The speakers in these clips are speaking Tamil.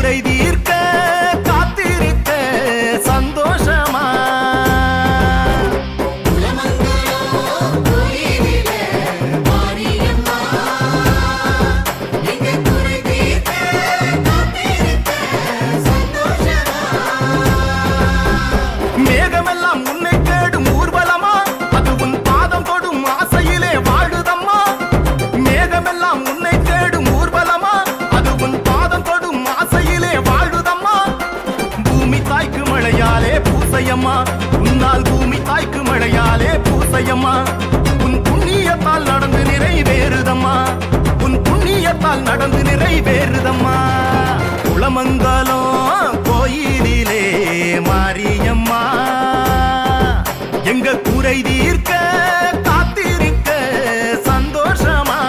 குறை தீர்க்க காத்திருக்க சந்தோஷமா மேகமெல்லாம் உன்னை தேடும் ஊர்வலமா அது உன் பாதம் தொடும் ஆசையிலே வாழுதம்மா மேகமெல்லாம் உன்னை தேடும் ஊர்வலமா அது உன் பாதம் தொடும் ஆசையிலே வாழுதம்மா பூமி தாய்க்கு மழையாலே பூசையம்மா உன்னால் பூமி தாய்க்கு மழையாலே பூசையம்மா உன் புண்ணியத்தால் நடந்து நிறைவேறுதம்மா உன் புண்ணியத்தால் நடந்து நிறைவேறுதம்மா குளமங்கலம் கோயிலிலே மாரியம்மா எங்க குறை தீர்க்க காத்திருக்க சந்தோஷமா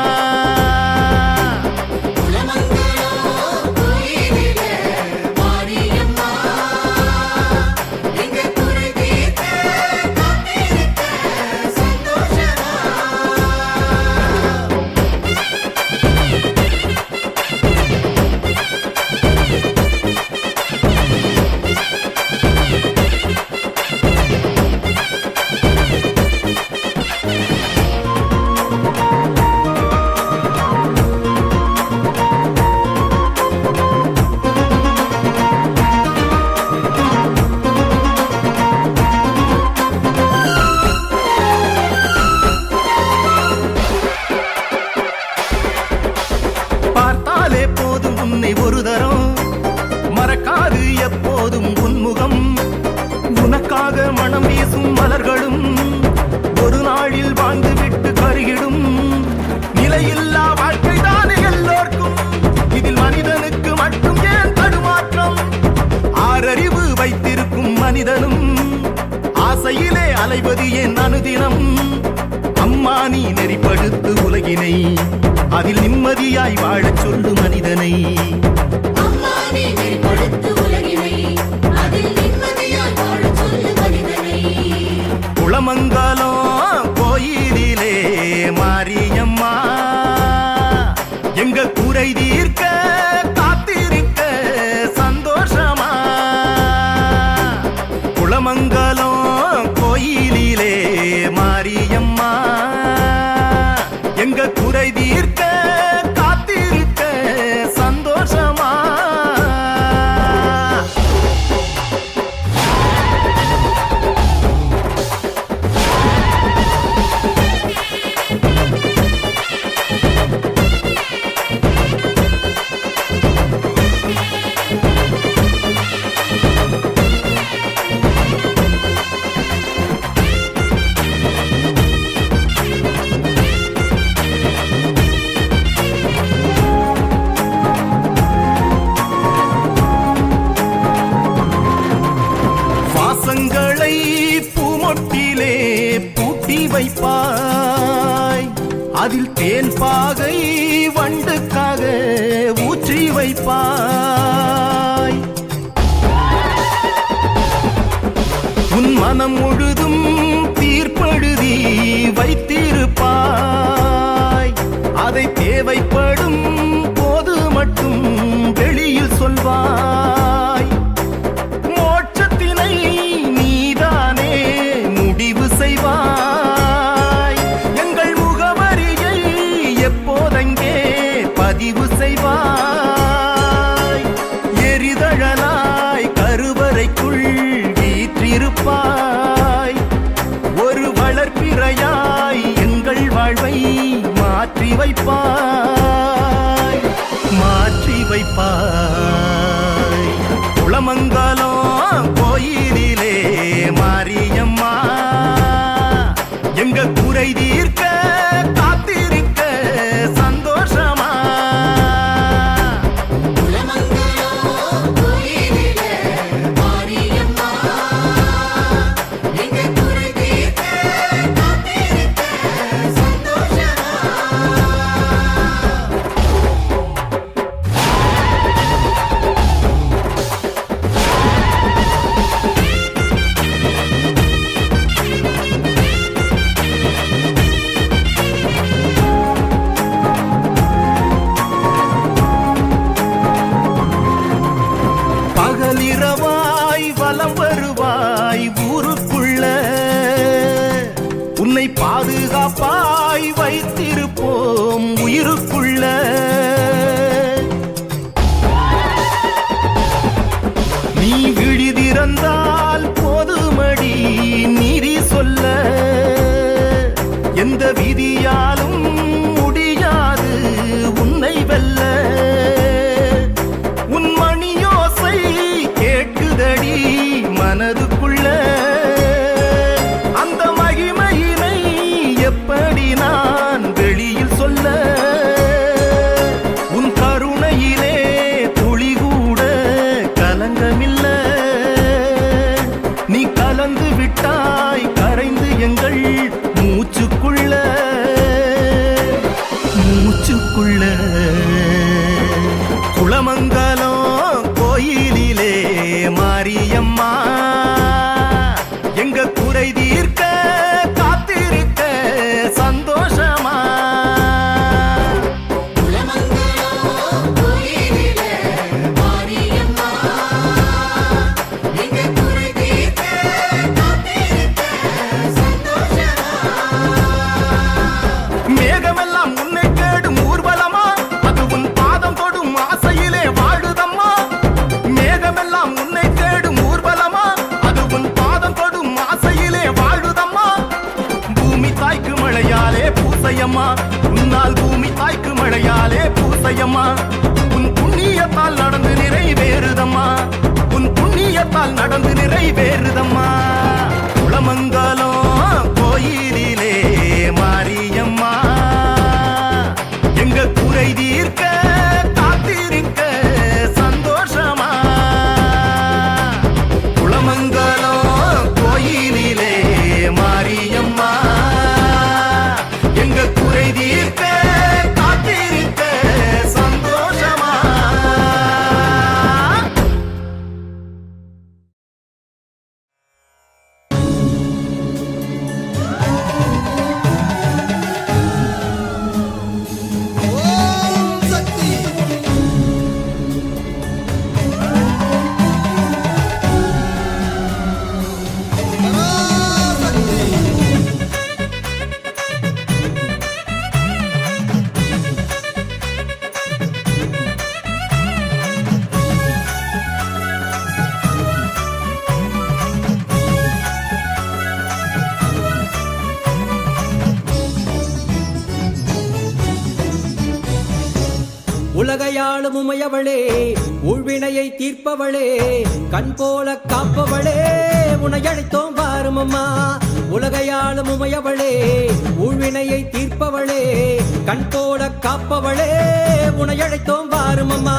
பார்த்தாலே போதும் உன்னை ஒரு தரம் மறக்காது எப்போதும் உன்முகம் உனக்காக மனம் வீசும் மலர்களும் ஒரு நாளில் வாழ்ந்து விட்டு கருகிடும் நிலையில்லா வாழ்க்கைதானே எல்லோர்க்கும் இதில் மனிதனுக்கு மட்டும் ஏன் தடுமாற்றம் ஆறறிவு வைத்திருக்கும் மனிதனும் ஆசையிலே அலைவது ஏன் அனுதினம் அம்மா நீ நெறிப்படுத்து உலகினை அதில் நிம்மதியாய் வாழச் சொல்லு மனிதனை குளமங்கலம் கோயிலிலே மாரியம்மா எங்க குறை தீர்க்க காத்திருக்க சந்தோஷமா குளமங்கலம் கோயிலிலே மாரியம்மா எங்க குறை தீர்க்க காத்திருக்க சந்தோஷமா வாசங்களை பூமொட்டிலே பூட்டி வைப்பாய் அதில் தேன் பாகை வண்டுக்காக ஊற்றி வைப்பாய் உன் மனம் முழுதும் தீர்ப்பெழுதி வைத்திருப்பாய் அதை தேவைப்படும் போது மட்டும் வெளியில் சொல்வாய் மோட்சத்தினை நீதானே முடிவு செய்வாய் எங்கள் முகவரியை எப்போதங்கே பதிவு செய்வாய் எரிதழலாய் கருவறைக்குள் வீற்றிருப்பாய் ஒரு வளர்ப்பிறையாய் எங்கள் வாழ்வை மாற்றி வைப்பாய் மாற்றி வைப்பாய் குளமங்கலம் கோயிலிலே மாரியம்மா எங்க குறை தீர்க்க காத்திருக்க சந்தோஷமா இரவாய் வலம் வருவாய் ஊருக்குள்ள உன்னை பாதுகாப்பாய் வைத்திருப்போம் உயிருக்குள்ள நீ விழிதிறந்தால் போதுமடி நீதி சொல்ல எந்த விதியாலும் முடியாது உன்னை வெல்ல உன் மணியோசை கேட்குதடி மனதுக்குள்ள அந்த மகிமையினை எப்படி நான் வெளியில் சொல்ல உன் கருணையிலே துளி கூட கலங்கமில்ல நீ கலந்து விட்டாய் கரைந்து எங்கள் மூச்சுக்குள்ள குளமங்கலம் கோயிலிலே மாரியம்மா எங்க குறை தீர்க்க காத்திருக்க சந்தோஷமா மேகமெல்லாம் உன்னை தேடும் ஊர்வலமா அது உன் பாதம் தொடும் ஆசையிலே வாழுதம்மா மேகமெல்லாம் உன்னை தேடும் ஊர்வலமா அது உன் பாதம் தொடும் ஆசையிலே வாழுதம்மா பூமி தாய்க்கு மழையாலே பூசையம்மா உன்னால் பூமி தாய்க்கு மழையாலே பூசையம்மா உன் புண்ணியத்தால் நடந்து நிறைவேறுதம்மா உன் புண்ணியத்தால் நடந்து நிறைவேறுதம்மா குளமங்கலம் கோயிலிலே மாரியம்மா எங்க குறை தீர்க்க காத்திருக்க சந்தோஷமா குளமங்கலம் கோயிலிலே மாரியம்மா எங்க குறை தீர்க்க காத்திருக்க சந்தோஷமா உலகையாளும் உமையவளே உள்வினையை தீர்ப்பவளே கண் போல காப்பவளே உன்னை அழைத்தோம் வாரும் அம்மா உலகையாளும் உமையவளே உள்வினையை தீர்ப்பவளே கண் போல காப்பவளே உன்னை அழைத்தோம் வாரும் அம்மா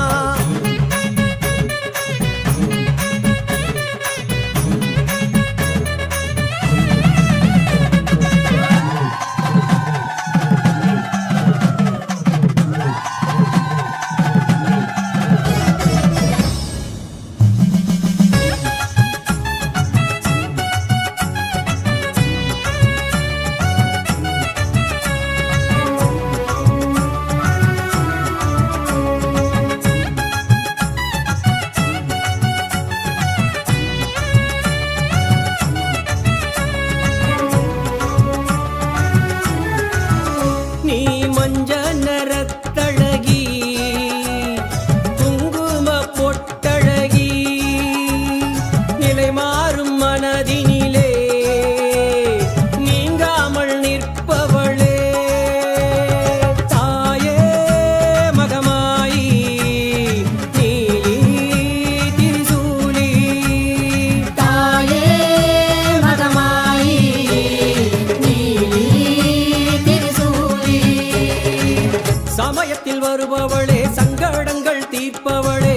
சமயத்தில் வருபவளே சங்கடங்கள் தீர்ப்பவளே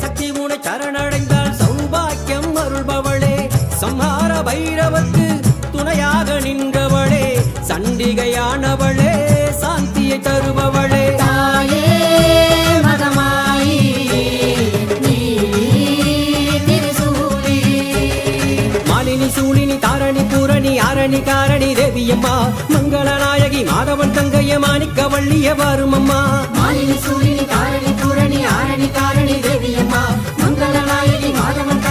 சக்தி முனை சரணடைந்தால் சௌபாக்கியம் அருள்பவளே சம்ஹார பைரவர்க்கு துணையாக நின்றவளே சண்டிகையானவளே சாந்தியை தருபவளே தாயே மகமாயி திரிசூலி மாலினி சூலினி தாரணி பூரணி ஆரணி காரணி தேவியம்மா மங்களநாயகி மாதவன் தங்கைய மாணிக்க வள்ளிய வருமம்மா மாலினி சூலினி தாரணி பூரணி ஆரணி காரணி தேவியம்மா மங்களநாயகி மாதவன்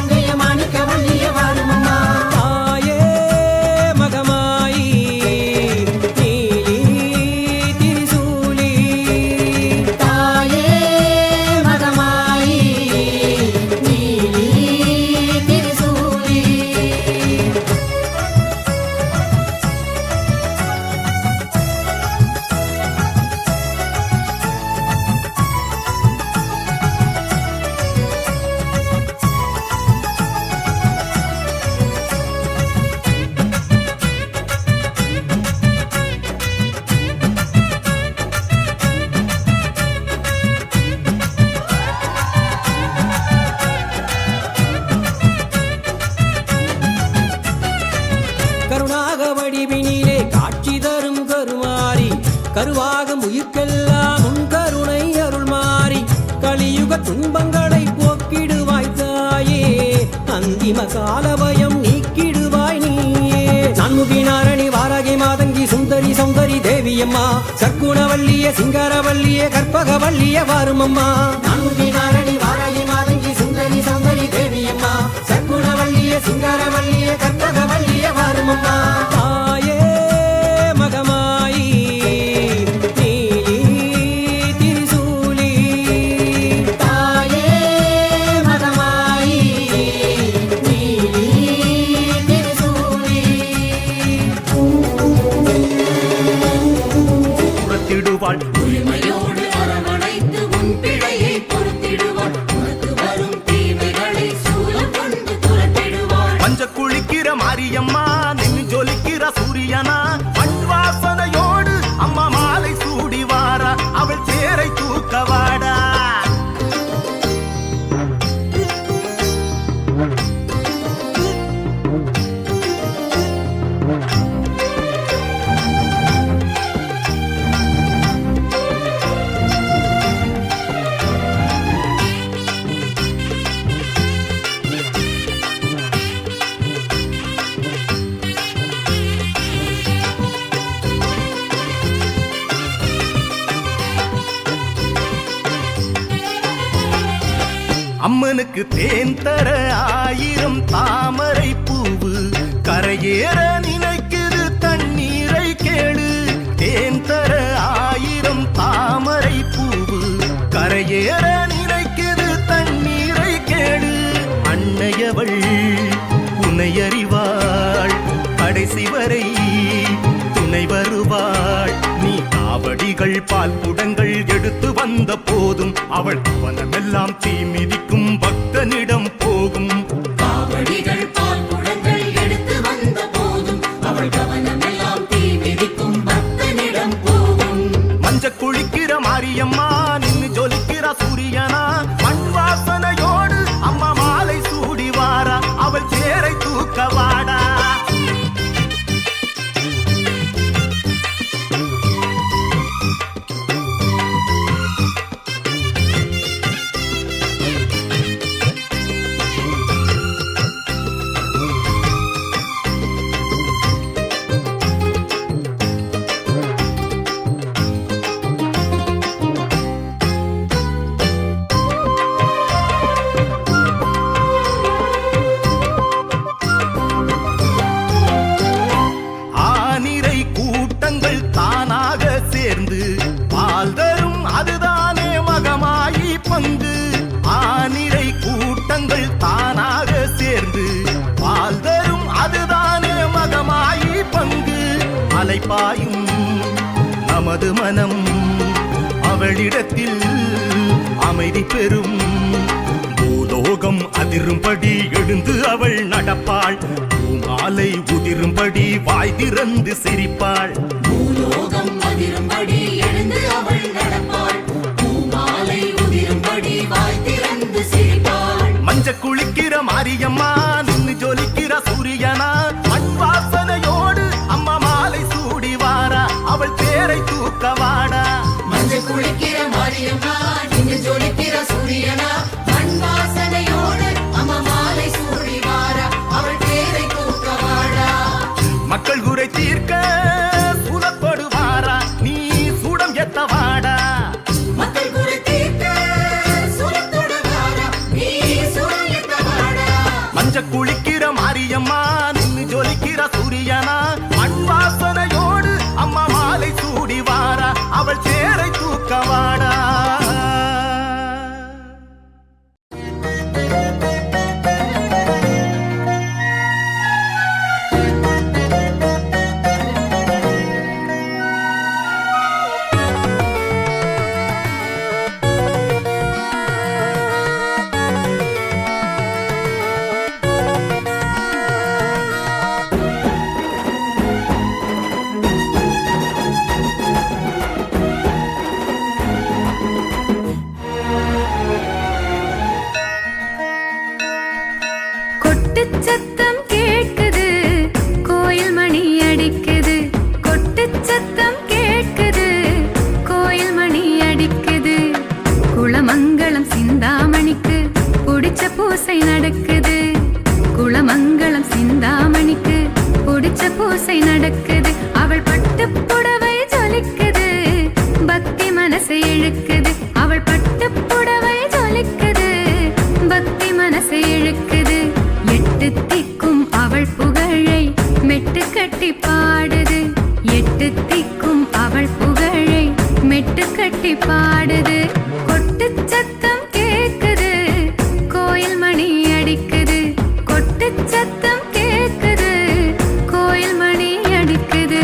கருவாகும் உயிர்க்கெல்லாம் உன் கருணை அருள் மாறி கலியுக துன்பங்களை போக்கிடுவாய் தாயே அந்திம காலபயம் நீக்கிடுவாய் நீயே நான்முகி நாரணி வாராகி மாதங்கி சுந்தரி சௌந்தரி தேவியம்மா சற்குணவல்லிய சிங்காரவல்லிய கற்பகவல்லிய வாருமம்மா நான்முகி நாரணி வாராகி மாதங்கி சுந்தரி சௌந்தரி தேவியம்மா சற்குணவல்லிய சிங்காரவல்லிய கற்பகவல்லிய வாருமம்மா தாயே மகமாயி நீலி திரிசூலி தாயே மகமாயி நீலி திருசூலி புறத்திடுவாள் உரிமையோடு அரவணைத்து உன் பிழையை பொறுத்திடுவாள் உனக்கு வரும் தீமைகளை சூலம் கொண்டு துரத்திடுவாள் மஞ்ச குளிக்கிற மாரியம்மா நின்னு ஜொலிக்கிற சூரியனா மண் வாசனையோடு அம்மா மாலை சூடி வாரா அவள் தேரை தூக்கவாடா அம்மனுக்கு தேன் தர 1000 தாமரை பூவு கரையேற நினைக்குது தண்ணீரை கேளு தேன் தர 1000 தாமரை பூவு கரையேற நினைக்குது தண்ணீரை கேளு அன்னையவள் உன்னை அறிவாள் கடைசி வரை துணை வருவாள் நீ காவடிகள் பால் குடங்கள் எடுத்து வந்த போதும் அவள் கவனமெல்லாம் தீ மிதிக்கும் பக்தனிடம் போகும் காவடிகள் பால் குடங்கள் எடுத்து வந்த போதும் அவள் கவனமெல்லாம் தீ மிதிக்கும் பக்தனிடம் போகும் மஞ்ச குளிக்கிற மாரியம்மா நின்னு ஜொலிக்கிற சூரியனா மண் வாசனையோடு அம்மா மாலை சூடி வாரா அவள் தேரை தூக்கவாடா ஆனிரை கூட்டங்கள் தானாக சேர்ந்து பால் தரும் அதுதானே மகமாயி பங்கு ஆனிரை கூட்டங்கள் தானாக சேர்ந்து பால் தரும் அதுதானே மகமாயி பங்கு அலைப்பாயும் நமது மனம் அவளிடத்தில் அமைதி பெறும் பூலோகம் அதிரும்படி எழுந்து அவள் நடப்பாள் பூமாலை உதிரும்படி வாய் திறந்து சிரிப்பாள் பூலோகம் அதிரும்படி எழுந்து அவள் நடப்பாள் பூமாலை உதிரும்படி வாய் திறந்து சிரிப்பாள் மஞ்ச குளிக்கிற மாரியம்மா நின்னு ஜொலிக்கிற சூரியனா மண் வாசனையோடு அம்மா மாலை சூடி வாரா அவள் தேரை தூக்கவாடா மஞ்சள் குளிக்கிற மாரியம்மா நின்று ஜொலிக்கிற சூரியனா மண் வாசனையோடு அம்மா மாலை சூடி வாரா அவள் பேரை தூக்கவாடா மக்கள் குறை தீர்க்க சூழப்படுவாரா நீ சூடம் எத்தவாடா மக்கள் குறை தீர்க்க சூலத்தோடு வாரா நீ சூழலித்த வாடா மஞ்ச குளிக்கிற மாரியம்மா நின்னு ஜொலிக்கிற சூரியனா மண் வாசனையோடு அம்மா மாலை சூடி வாரா அவள் தேரை தூக்கவாடா சத்தம் கேட்குது, கோயில் மணி அடிக்குது, கொட்டு சத்தம் கேட்குது, பூசை நடக்குது குளமங்கலம் சிந்தாமணிக்கு பிடிச்ச பூசை நடக்குது அவள் பட்டு புடவை ஜொலிக்குது பக்தி மனசை இழுக்குது அவள் பட்டு புடவை ஜொலிக்குது பக்தி மனசை இழுக்குது எட்டு திக்கும் அவள் புகழை மெட்டு கட்டி பாடுது எட்டு திக்கும் அவள் புகழை மெட்டு கட்டி பாடுது கொட்டு சத்தம் கேக்குது கோயில் மணி அடிக்குது கொட்டு சத்தம் கேக்குது கோயில் மணி அடிக்குது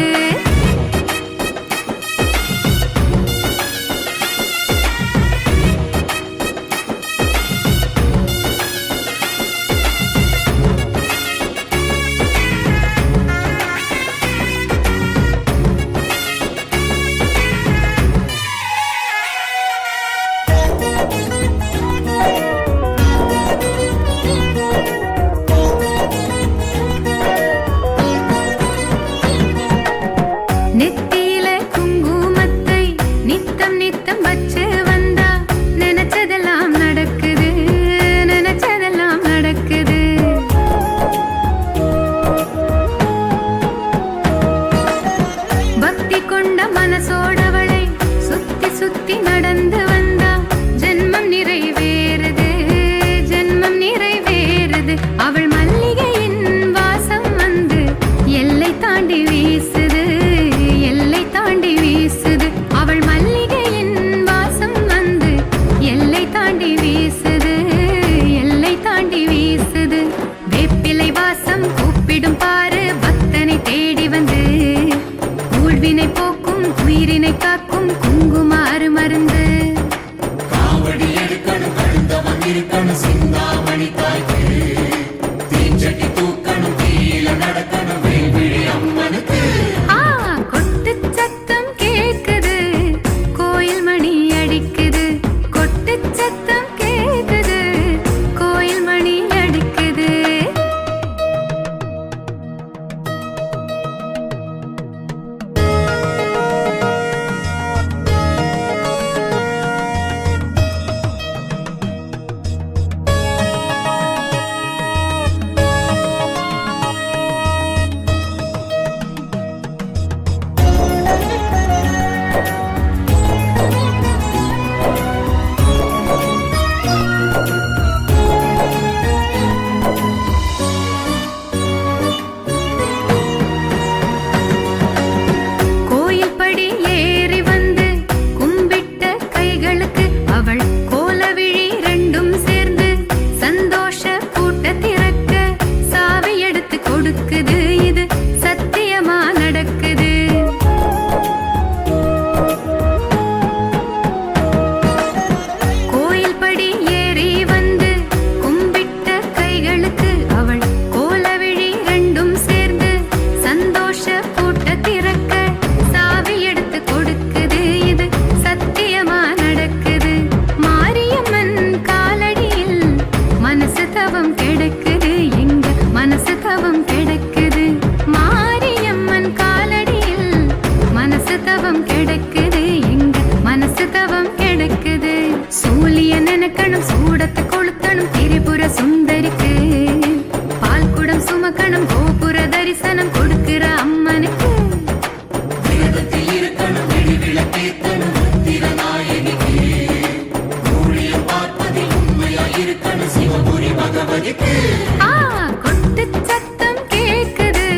நெத்தியில குங்குமத்தை நித்தம் நித்தம் வச்சு வந்தா நினைச்சதெல்லாம் நடக்குது நினைச்சதெல்லாம் நடக்குது பக்தி கொண்ட மனசோடவளை சுத்தி சுத்தி நடந்து வந்தா ஜென்மம் நிறைவேறுது ஜென்மம் நிறைவேறுது அவள் மல்லிகையின் வாசம் வந்து எல்லை தாண்டி வீசுது எல்லை தாண்டி வீசுது அவள் மல்லிகையின் வாசம் வந்து எல்லை தாண்டி வீசுது எல்லை தாண்டி வீசுது வேப்பிலை வாசம் கூப்பிடும் பாரு பக்தனை தேடி வந்து ஊழ்வினை போக்கும் உயிரினை காக்கும் குங்குமாறு மருந்து காவடி எடுக்கணும் கழுந்தவன் இருக்கணும் சிந்தாமணி தாய்க்கு தீச்சட்டி தூக்கணும் கீழ நடக்கணும் வேல்விழி அம்மனுக்கு ஆ கொட்டு சத்தம் கேக்குது கோயில் மணி அடிக்குது கொட்டு சத்தம் கேக்குது கோயில் மணி அடிக்குது கோயில் படி ஏறி வந்து கும்பிட்ட கைகளுக்கு அவள் கோலவிழி ரெண்டும் சேர்ந்து சந்தோஷ கூட்ட திறக்க சாவி எடுத்து கொடுக்குது இது சத்தியமா நடக்குது கோயில் படி ஏறி வந்து கும்பிட்ட கைகளுக்கு அவள் கோலவிழி ரெண்டும் சேர்ந்து சந்தோஷ கூட்ட திறக்க சாவி எடுத்து கொடுக்குது இது சத்தியமா நடக்குது மாரியம்மன் காலடியில் மனசு தவம் கிடக்குது எங்க மனசு தவம் கிடக்குது மாரியம்மன் காலடியில் மனசு தவம் கிடக்குது எங்க மனசு தவம் கிடக்குது சூலிய நினைக்கணும் சூடத்தை கொளுத்தணும் திரிபுர சுந்தரிக்கு பால் குடம் சுமக்கணும் கோபுர தரிசனம் கொடுக்கிற அம்மனுக்கு விரதத்தில் இருக்கணும் வெடி விளக்கேத்தணும் திறநாயகிக்கு ஊழியம் பார்ப்பதில் உண்மையா இருக்கணும் சிவபுரி பகவதிக்கு ஆ கொட்டு சத்தம் கேக்குது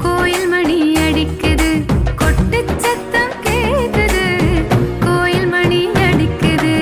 கோயில் மணி அடிக்குது கொட்டு சத்தம் கேக்குது கோயில் மணி அடிக்குது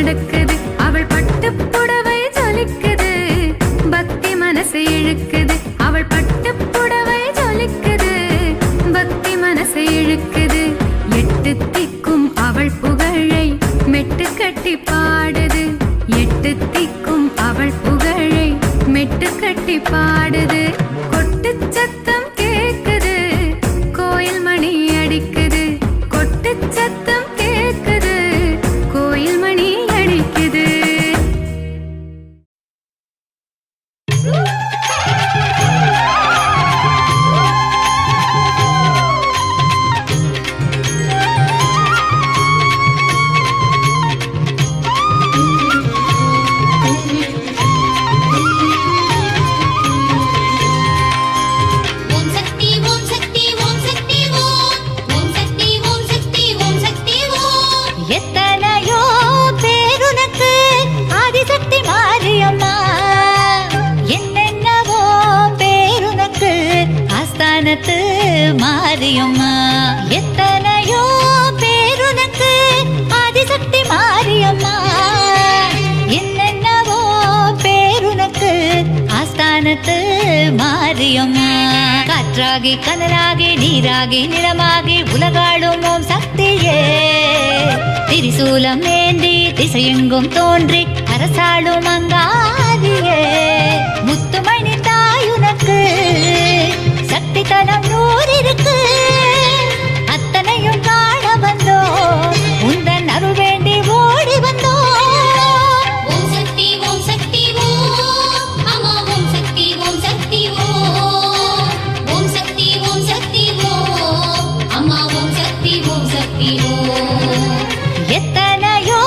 நடக்குது அவள் பட்டு புடவை ஜொலிக்குது பக்தி மனசு இழுக்குது அவள் பட்டு புடவை ஜொலிக்குது பக்தி மனசு இழுக்குது எட்டு திக்கும் அவள் புகழை மெட்டு கட்டி பாடுது எட்டு திக்கும் அவள் புகழை மெட்டு கட்டி பாடுது கொட்டு சத்தம் கேக்குது கோயில் மணி அடிக்குது கொட்டு சத்தம் கேக்குது கோயில் மணி அடிக்குது ஓம் சக்தி ஓம் சக்தி ஓம் சக்தி ஓம் சக்தி ஓம் சக்தி ஓம் சக்தி ஓம் எத்தனையோ பேருனக்கு ஆதிசக்தி மாரியம்மா என்னென்னவோ பேருனக்கு ஆஸ்தானத்து மாரியம்மா எத்தனையோ பேருனக்கு ஆதிசக்தி மாரியம்மா என்னென்னவோ பேருனக்கு ஆஸ்தானத்து மாரியம்மா காற்றாகி கனலாகி நீராகி நிலமாகி உலகாளும் ஓம் சக்தியே திரிசூலம் ஏந்தி திசையெங்கும் தோன்றி அரசாளும் அங்காதியே முத்துமணி தாயுனக்கு சக்தி தலம் நூறிருக்கு அத்தனையும் காண வந்தோ உந்தன் அருள் வேண்டி ஓடி வந்தோ ஓம் சக்தி ஓம் அம்மா ஓம் சக்தி ஓம் ஓம் சக்தி ஓம் அம்மா ஓம் சக்தி ஓம் எத்தனையோ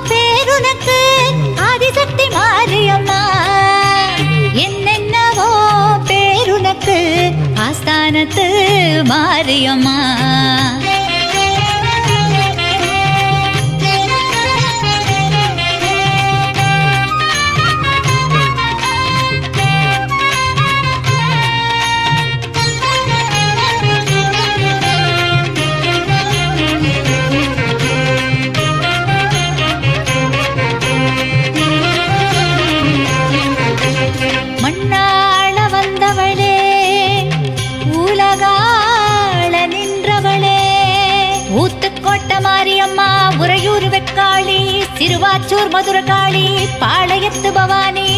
பேருனக்கு ஆதிசக்தி மாரியம்மா என்னென்னவோ பேருனக்கு ஆஸ்தானத்து மாரியம்மா மண்ணாள வந்தவளே உலகாள நின்றவளே ஊத்துக்கோட்டை மாரியம்மா உறையூர் வெக்காளி சிறுவாச்சூர் மதுரகாளி பாளையத்து பவானி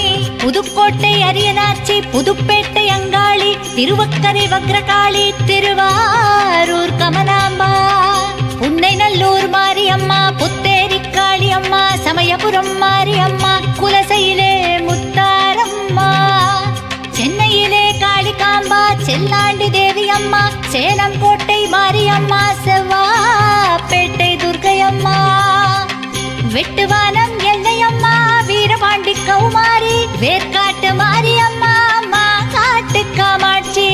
புதுக்கோட்டை அரியனாச்சி புதுப்பேட்டை அங்காளி திருவக்கரை வக்ரகாளி திருவாரூர் கமலாம்பா புன்னை நல்லூர் மாரியம்மா புத்தேரி காளியம்மா சமயபுரம் மாரியம்மா குலசையிலே முத்தாரம்மா சென்னையிலே காளிகாம்பா செல்லாண்டி தேவி அம்மா சேலம் கோட்டை மாரியம்மா செவ்வாப்பேட்டை துர்க்கையம்மா வெட்டுவானம் எல்லையம்மா வீரபாண்டி கௌமாரி வேர்க்காட்டு மாரியம்மா மாங்காட்டு காமாட்சி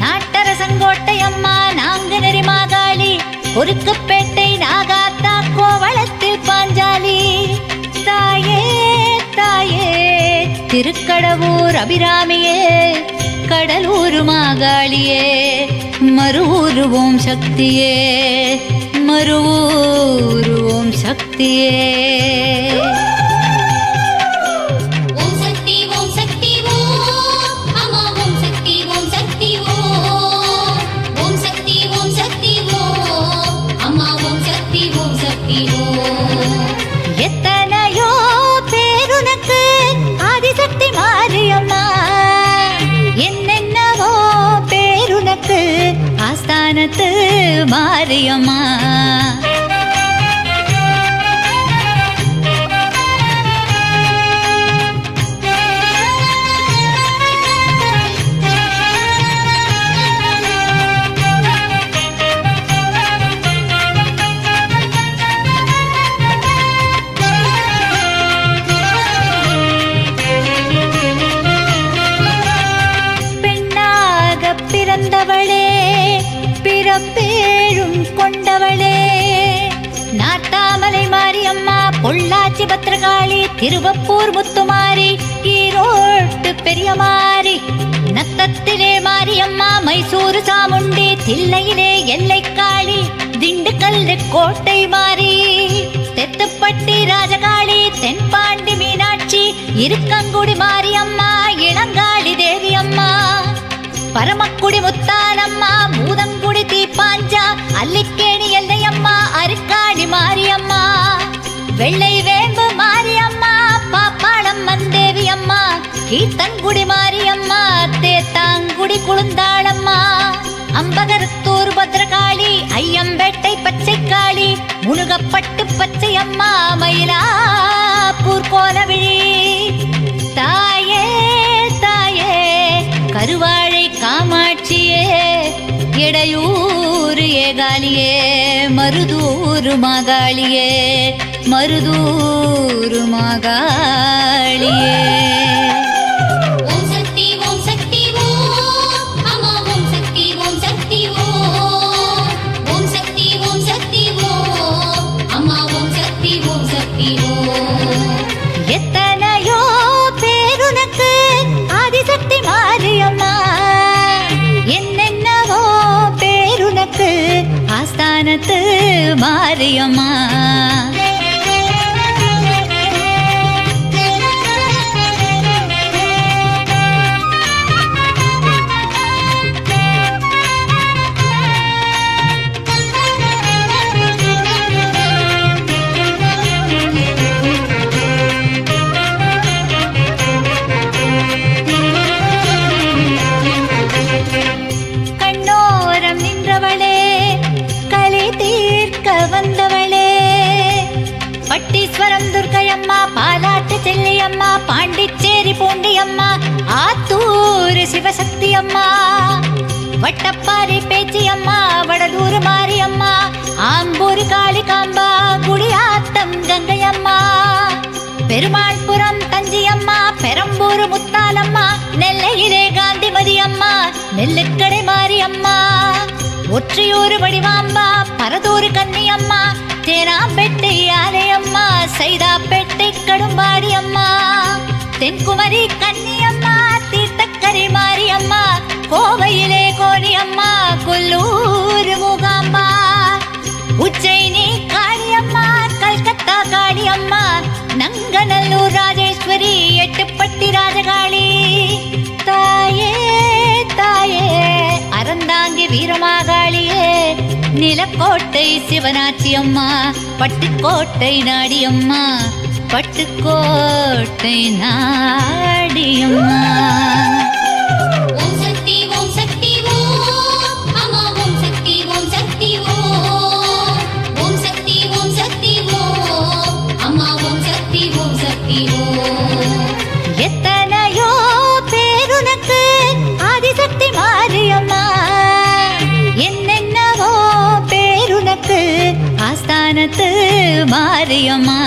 நாட்டரசங்கோட்டை அம்மா நாங்குநெறி மாகாளி பொறுக்குப்பேட்டை நாகாத்தா கோவளத்தில் பாஞ்சாலி தாயே தாயே திருக்கடவூர் அபிராமியே கடலூர் மாகாளியே மருவூர் ஓம் சக்தியே மருவூர் ஓம் சக்தியே ஓம் சக்தி ஓம் அம்மா ஓம் சக்தி ஓம் சக்தி ஓம் அம்மா ஓம் சக்தி ஓம் எத்தனையோ பேருனக்கு ஆதிசக்தி மாரியம்மா என்னென்னவோ பேருனக்கு ஆஸ்தானத்து மாரியம்மா பிறந்தவளே பிறப்பேழும் கொண்டவளே நாட்டாமலை மாரியம்மா பொள்ளாச்சி பத்திரகாளி திருவப்பூர் முத்துமாரி ஈரோட்டு பெரியமாரி நத்தத்திலே மாரியம்மா மைசூரு சாமுண்டி தில்லையிலே எல்லைக்காளி திண்டுக்கல் கோட்டை மாரி தெத்த எட்டுப்பட்டி ராஜகாளி, தென்பாண்டி மீனாட்சி, இருக்கங்குடி மாரியம்மா, இளங்காளி தேவி அம்மா, பரமக்குடி முத்தானம்மா, பூதங்குடி தீப்பாஞ்சா, அல்லிக்கேணி எல்லையம்மா, அருக்காடி மாரியம்மா, வெள்ளை வேம்பு மாரியம்மா, பாப்பாளம் மந்தேவி அம்மா, கீர்த்தன்குடி மாரியம்மா, தேத்தாங்குடி குளுந்தாளம்மா, அம்பகரத்தூர் பத்ரகாளி, ஐயம்பேட்டை பச்சைக்காளி, முனுகப்பட்டு பச்சையம்மா, மயிலாப்பூர் கோலவிழி. தாயே தாயே கருவாழை காமாட்சியே, எடையூர் ஏகாலியே, மருதூர் மாகாளியே, மருதூர் மாகாளியே. ஓம் சக்தி ஓம் சக்தி ஓம் அம்மா ஓம் சக்தி ஓம் சக்தி ஓம் ஓம் சக்தி ஓம் சக்தி ஓம் அம்மா ஓம் சக்தி ஓம் சக்தி ஓம். எத்தனையோ பேருனக்கு ஆதிசக்தி மாரியம்மா, என்னென்னவோ பேருனக்கு ஆஸ்தானத்து மாரியம்மா. கண்ணோரம் நின்றவளே, களி தீர்க்க வந்தவளே, பட்டீஸ்வரம் துர்க்கையம்மா, பாலாட்டு செல்லியம்மா, பாண்டிச்சேரி பூண்டியம்மா, ஆத்தூர் சிவசக்தி அம்மா, வட்டப்பாறை பேச்சியம்மா, வடலூர் மாரியம்மா, ஆம்பூர் காளிகாம்பா, குடியாத்தம் கங்கையம்மா, பெருமாள்புரம் தஞ்சியம்மா, பெரம்பூர் முத்தாலம்மா, நெல்லையிலே காந்திமதி அம்மா, நெல்லுக்கடை மாரியம்மா, ஒற்றியூர் வடிவாம்பா, பரதூர் கன்னியம்மா, தேனாம்பேட்டை ஆலயம்மா, சைதாப்பேட்டை கடும்பாடி அம்மா, தென்குமரி கன்னியம்மா, தீர்த்தக்கரை மாரியம்மா, கோவையிலே கோணியம்மா, கொல்லூர் மூகாம்பா, உஜ்ஜயினி காளியம்மா, கல்கத்தா காளியம்மா, நங்கநல்லூர் ராஜேஸ்வரி, எட்டுப்பட்டி ராஜகாளி. தாயே தாயே அறந்தாங்கி வீரமாகாளியே, நிலக்கோட்டை சிவனாட்சி அம்மா, பட்டுக்கோட்டை நாடியம்மா, பட்டுக்கோட்டை நாடியம்மா. ஓம் சக்தி ஓம் சக்தி ஓம் அம்மா ஓம் சக்தி ஓம் சக்தி ஓம் ஓம் சக்தி ஓம் சக்தி ஓம் அம்மா ஓம் சக்தி ஓம் சக்தி ஓம். எத்தனையோ பேருனக்கு ஆதிசக்தி மாரியம்மா, என்னென்னவோ பேருனக்கு ஆஸ்தானத்து மாரியம்மா.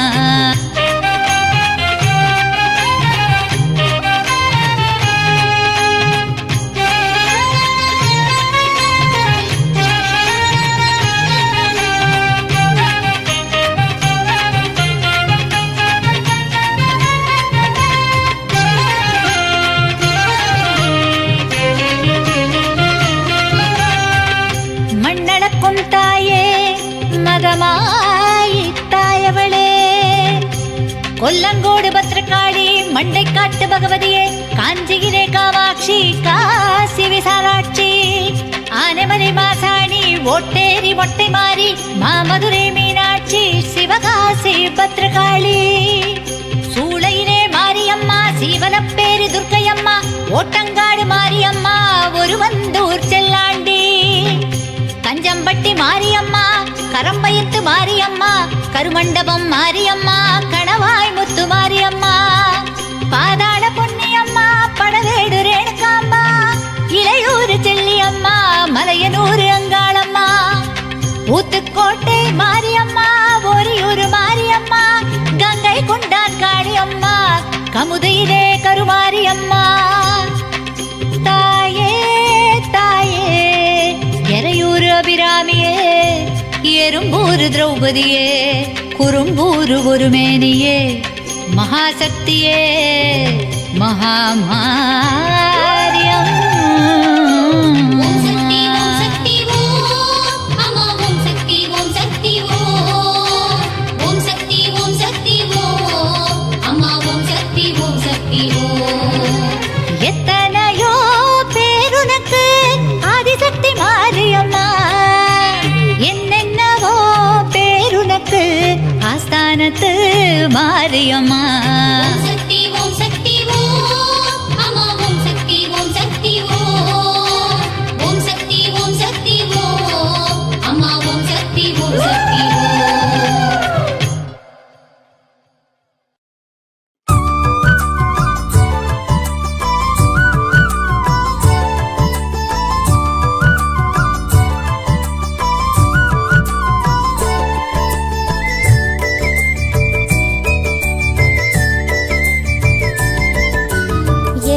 மண்ணளக்கும் தாயே, மகமாயி தாயவளே, கொல்லங்கோடு பத்ரகாளி, மண்டைக்காட்டு பகவதியே, காஞ்சியிலே காமாட்சி, காசி விசாலாட்சி, ஆனைமலை மாசாணி, ஓட்டேரி மொட்டை மாறி, மாமதுரை மீனாட்சி, சிவகாசி பத்ரகாளி, சூளையிலே மாரியம்மா, சீவலப்பேரி துர்க்கையம்மா, ஓட்டங்காடு மாரியம்மா, ஒருவந்தூர் செல்லாண்டி, கஞ்சம்பட்டி மாரியம்மா, கரம்பயத்து மாரியம்மா, கருமண்டபம் மாரியம்மா, கணவாய் முத்து மாரியம்மா, பாதாள பொன்னியம்மா, படவேடு ரேணுகாம்பா, இளையூர் செல்லியம்மா, மலையனூர் அங்காளம்மா, ஊத்துக்கோட்டை மாரியம்மா, ஒரியூர் மாரியம்மா, கங்கை கொண்டான் காளியம்மா, கமுதையிலே கருமாரியம்மா. தாயே தாயே எறையூர் அபிராமியே, எறும்பூர் திரௌபதியே, குறும்பூர் ஒருமேனியே, மகாசக்தியே, மகாமாரியம். ஓம் சக்தி ஓம் சக்தி ஓம் அம்மா ஓம் சக்தி ஓம் சக்தி ஓம் ஓம் சக்தி மாரியம்மா. ஓம் சக்தி ஓம் சக்தி ஓம் அம்மா ஓம் சக்தி ஓம் சக்தி ஓம். ஓம் சக்தி ஓம் சக்தி ஓம் அம்மா ஓம் சக்தி ஓம் சக்தி ஓம்.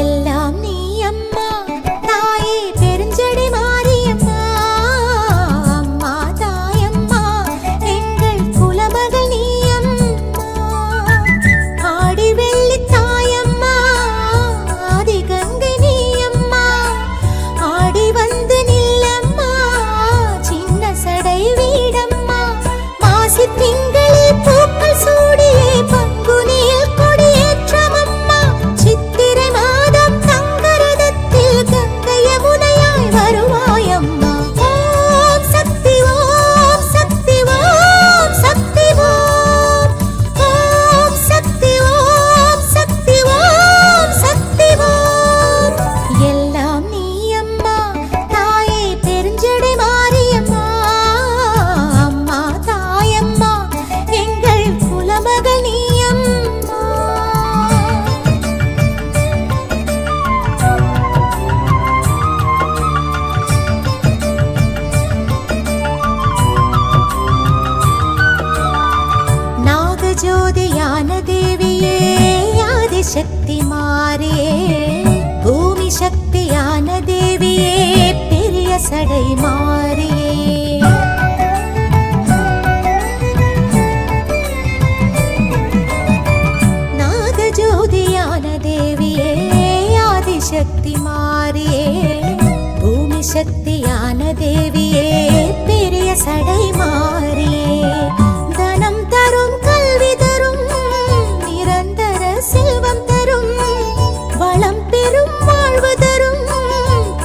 எல்லாம் நீ அம்மா தாயே பெருஞ்செடி மாரியம்மா. அம்மா தாயம்மா எங்கள் குலமகள் நீ அம்மா. ஆடி வெள்ளி தாயம்மா ஆதிகங்கை நீ அம்மா. ஆடி வந்து நில்லம்மா சின்ன சடை வீடம்மா. மாசி திங்களில் பூக்கள் சூடியே பங்குனியில் கொடியேற்றமம்மா. சித்திரை மாதம் தங்கரதத்தில் கங்கை யமுனையாய் வருவாயம்மா. ஓம் சக்தி ஓம் சக்தி ஓம் சக்தி ஓம். ஓம் சக்தி ஓம் சக்தி ஓம் சக்தி ஓம். எல்லாம் நீ அம்மா தாயே பெருஞ்செடி மாரியம்மா. அம்மா தாயம்மா எங்கள் குலமகள் நீ அம்மா. நாகஜோதியான தேவியே ஆதிசக்தி மாறியே. பூமி சக்தியான தேவியே பெரிய சடை மாறியே. நாகஜோதியான தேவியே ஆதிசக்தி மாறியே. பூமி சக்தியான தேவியே பெரிய சடை மாறியே. தனம் தரும் கல்வி தரும் நிரந்தர செல்வம் தரும் வளம் பெரும் வாழ்வு தரும்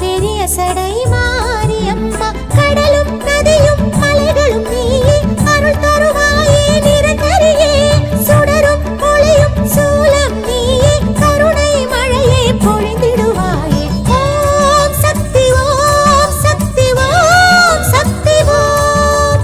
பெரிய சடை மாரியம்மா. கடலும் நதியும் மலைகளும் நீயே அருள் தருவாயே நிரந்தரியே. சுடரும் ஒளியும் சூலம் நீயே கருணை மழையே பொழிந்திடுவாயே. ஓம் சக்தி ஓம் சக்தி ஓம் சக்தி ஓம்.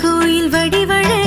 கோயில் வடிவழகி